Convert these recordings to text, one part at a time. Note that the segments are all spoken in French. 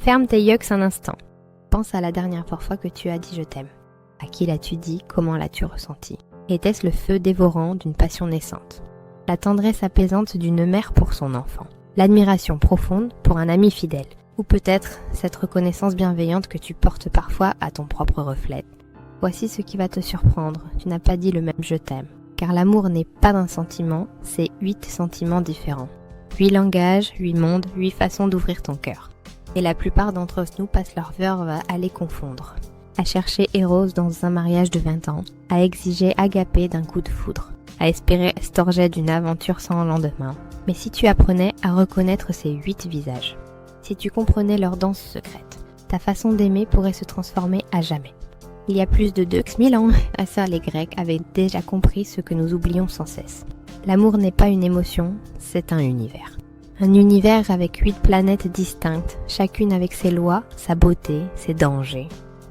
Ferme tes yeux un instant. Pense à la dernière fois que tu as dit je t'aime. À qui l'as-tu dit? Comment l'as-tu ressenti? Était-ce le feu dévorant d'une passion naissante? La tendresse apaisante d'une mère pour son enfant? L'admiration profonde pour un ami fidèle? Ou peut-être cette reconnaissance bienveillante que tu portes parfois à ton propre reflet? Voici ce qui va te surprendre, tu n'as pas dit le même je t'aime. Car l'amour n'est pas d'un sentiment, c'est 8 sentiments différents. 8 langages, 8 mondes, 8 façons d'ouvrir ton cœur. Et la plupart d'entre nous passent leur verve à les confondre. À chercher Eros dans un mariage de 20 ans, à exiger Agapé d'un coup de foudre, à espérer Estorgé d'une aventure sans lendemain. Mais si tu apprenais à reconnaître ces 8 visages, si tu comprenais leur danse secrète, ta façon d'aimer pourrait se transformer à jamais. Il y a plus de 2000 ans, les Grecs avaient déjà compris ce que nous oublions sans cesse. L'amour n'est pas une émotion, c'est un univers. Un univers avec 8 planètes distinctes, chacune avec ses lois, sa beauté, ses dangers.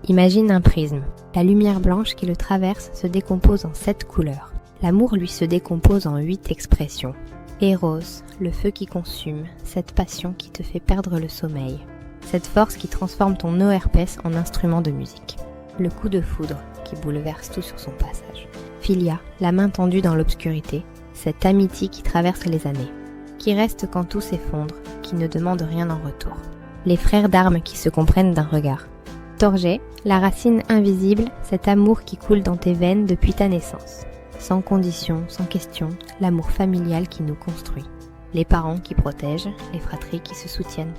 Imagine un prisme. La lumière blanche qui le traverse se décompose en 7 couleurs. L'amour, lui, se décompose en 8 expressions. Eros, le feu qui consume, cette passion qui te fait perdre le sommeil. Cette force qui transforme ton ORPS en instrument de musique. Le coup de foudre qui bouleverse tout sur son passage. Philia, la main tendue dans l'obscurité, cette amitié qui traverse les années. Qui reste quand tout s'effondre, qui ne demande rien en retour. Les frères d'armes qui se comprennent d'un regard. Torgé, la racine invisible, cet amour qui coule dans tes veines depuis ta naissance. Sans condition, sans question, l'amour familial qui nous construit. Les parents qui protègent, les fratries qui se soutiennent.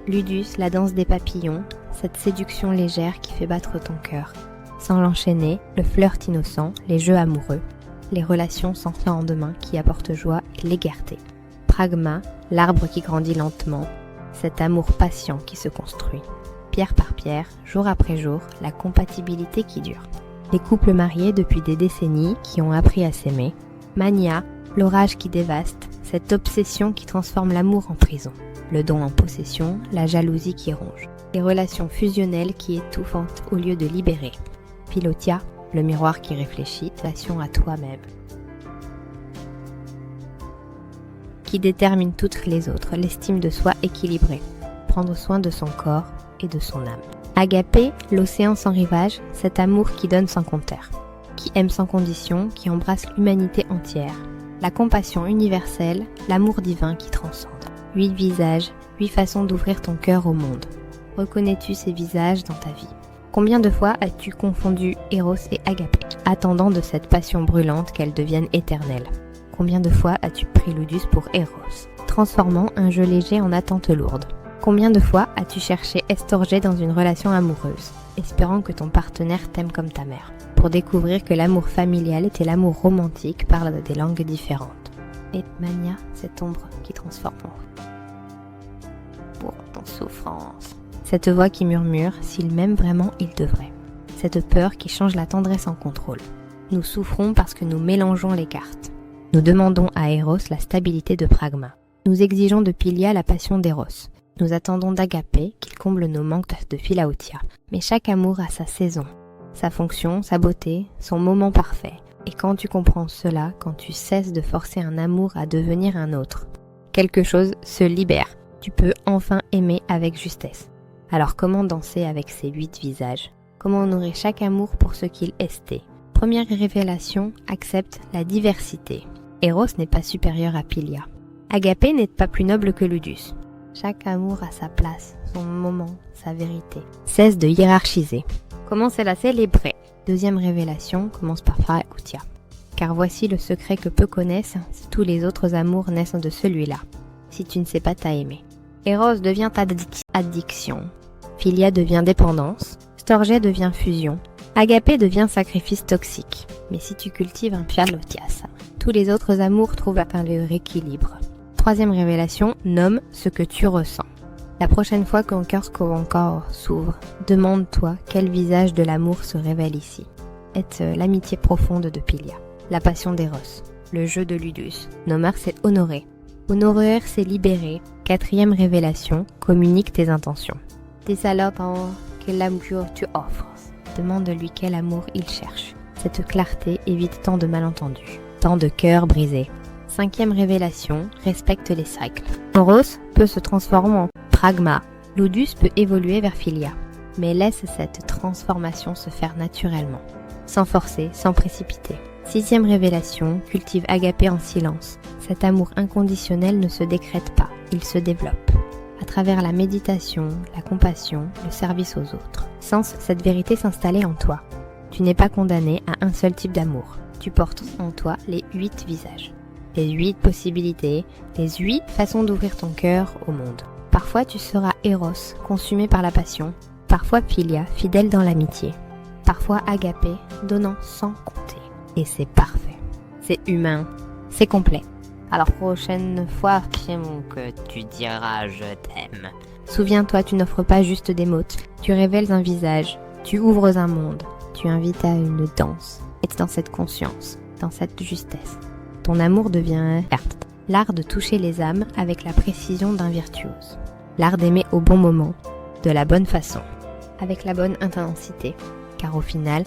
Ludus, la danse des papillons, cette séduction légère qui fait battre ton cœur. Sans l'enchaîner, le flirt innocent, les jeux amoureux, les relations sans lendemain qui apportent joie et légèreté. Pragma, l'arbre qui grandit lentement, cet amour patient qui se construit. Pierre par pierre, jour après jour, la compatibilité qui dure. Les couples mariés depuis des décennies qui ont appris à s'aimer. Mania, l'orage qui dévaste, cette obsession qui transforme l'amour en prison. Le don en possession, la jalousie qui ronge. Les relations fusionnelles qui étouffent au lieu de libérer. Philotia, le miroir qui réfléchit, relation à toi-même. Qui détermine toutes les autres, l'estime de soi équilibrée. Prendre soin de son corps et de son âme. Agapé, l'océan sans rivage, cet amour qui donne sans compteur, qui aime sans condition, qui embrasse l'humanité entière. La compassion universelle, l'amour divin qui transcende. 8 visages, 8 façons d'ouvrir ton cœur au monde. Reconnais-tu ces visages dans ta vie? Combien de fois as-tu confondu Eros et Agapé, attendant de cette passion brûlante qu'elle devienne éternelle? Combien de fois as-tu pris Ludus pour Eros, transformant un jeu léger en attente lourde? Combien de fois as-tu cherché Estorgé dans une relation amoureuse, espérant que ton partenaire t'aime comme ta mère, pour découvrir que l'amour familial et l'amour romantique parlent des langues différentes? Et Mania, cette ombre qui transforme pour ton souffrance. Cette voix qui murmure, s'il m'aime vraiment, il devrait. Cette peur qui change la tendresse en contrôle. Nous souffrons parce que nous mélangeons les cartes. Nous demandons à Eros la stabilité de Pragma. Nous exigeons de Philia la passion d'Eros. Nous attendons d'Agapé qu'il comble nos manques de Philaotia. Mais chaque amour a sa saison, sa fonction, sa beauté, son moment parfait. Et quand tu comprends cela, quand tu cesses de forcer un amour à devenir un autre, quelque chose se libère. Tu peux enfin aimer avec justesse. Alors comment danser avec ces 8 visages? Comment honorer chaque amour pour ce qu'il estait? Première révélation, accepte la diversité. Eros n'est pas supérieur à Philia. Agapé n'est pas plus noble que Ludus. Chaque amour a sa place, son moment, sa vérité. Cesse de hiérarchiser. Commence à la célébrer. Deuxième révélation, commence par Philaotia. Car voici le secret que peu connaissent, si tous les autres amours naissent de celui-là. Si tu ne sais pas t'aimer. Eros devient addiction. Philia devient dépendance. Storgé devient fusion. Agapé devient sacrifice toxique. Mais si tu cultives un Philaotias, tous les autres amours trouvent leur équilibre. Troisième révélation, nomme ce que tu ressens. La prochaine fois qu'un cœur encore s'ouvre, demande-toi quel visage de l'amour se révèle ici. Est-ce l'amitié profonde de Philia, la passion d'Eros, le jeu de Ludus? Nommer, c'est honorer. Honorer, c'est libérer. Quatrième révélation, communique tes intentions. Désalopant quel amour tu offres. Demande-lui quel amour il cherche. Cette clarté évite tant de malentendus, tant de cœurs brisés. Cinquième révélation, respecte les cycles. Eros peut se transformer en Pragma, Ludus peut évoluer vers Philia, mais laisse cette transformation se faire naturellement, sans forcer, sans précipiter. 6e révélation, cultive Agapé en silence. Cet amour inconditionnel ne se décrète pas, il se développe. À travers la méditation, la compassion, le service aux autres. Sens cette vérité s'installer en toi. Tu n'es pas condamné à un seul type d'amour. Tu portes en toi les 8 visages, les 8 possibilités, les 8 façons d'ouvrir ton cœur au monde. Parfois tu seras Eros, consumé par la passion. Parfois Philia, fidèle dans l'amitié. Parfois Agapé, donnant sans compter. Et c'est parfait. C'est humain. C'est complet. Alors prochaine fois que tu diras je t'aime. Souviens-toi, tu n'offres pas juste des mots. Tu révèles un visage. Tu ouvres un monde. Tu invites à une danse. Et dans cette conscience, dans cette justesse. Ton amour devient l'art de toucher les âmes avec la précision d'un virtuose. L'art d'aimer au bon moment, de la bonne façon, avec la bonne intensité. Car au final,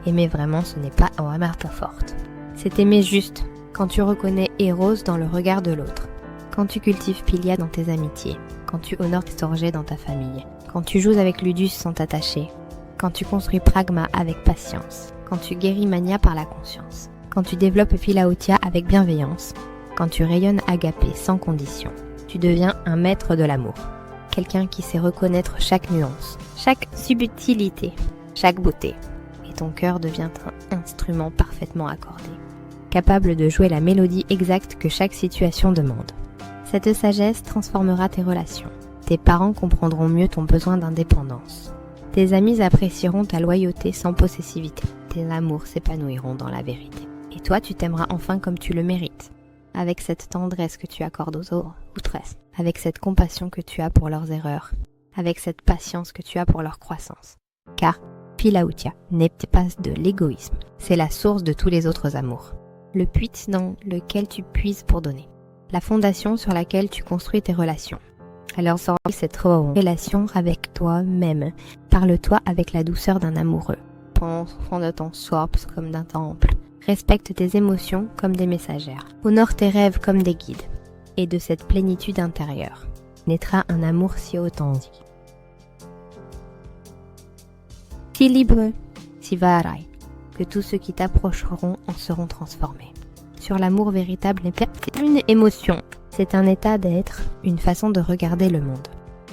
aimer vraiment, ce n'est pas en marque forte. C'est aimer juste, quand tu reconnais Eros dans le regard de l'autre, quand tu cultives Philia dans tes amitiés, quand tu honores tes Storgés dans ta famille, quand tu joues avec Ludus sans t'attacher, quand tu construis Pragma avec patience, quand tu guéris Mania par la conscience, quand tu développes Philaotia avec bienveillance, quand tu rayonnes Agapé sans condition. Tu deviens un maître de l'amour, quelqu'un qui sait reconnaître chaque nuance, chaque subtilité, chaque beauté. Et ton cœur devient un instrument parfaitement accordé, capable de jouer la mélodie exacte que chaque situation demande. Cette sagesse transformera tes relations. Tes parents comprendront mieux ton besoin d'indépendance. Tes amis apprécieront ta loyauté sans possessivité. Tes amours s'épanouiront dans la vérité. Et toi, tu t'aimeras enfin comme tu le mérites, avec cette tendresse que tu accordes aux autres, avec cette compassion que tu as pour leurs erreurs, avec cette patience que tu as pour leur croissance. Car Philaotia n'est pas de l'égoïsme, c'est la source de tous les autres amours. Le puits dans lequel tu puises pour donner. La fondation sur laquelle tu construis tes relations. Alors sors cette relation avec toi-même. Parle-toi avec la douceur d'un amoureux. Prends soin de ton source comme d'un temple. Respecte tes émotions comme des messagères. Honore tes rêves comme des guides. Et de cette plénitude intérieure naîtra un amour si authentique. Si libre, si varai, que tous ceux qui t'approcheront en seront transformés. Sur l'amour véritable n'est pas une émotion, c'est un état d'être, une façon de regarder le monde,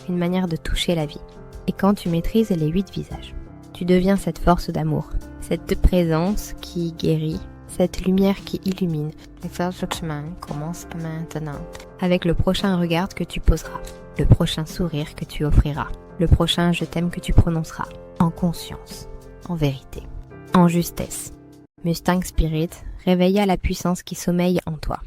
une manière de toucher la vie. Et quand tu maîtrises les 8 visages, tu deviens cette force d'amour, cette présence qui guérit, cette lumière qui illumine. Le chemin commence maintenant, avec le prochain regard que tu poseras, le prochain sourire que tu offriras, le prochain je t'aime que tu prononceras, en conscience, en vérité, en justesse. Mustang Spirit réveilla la puissance qui sommeille en toi.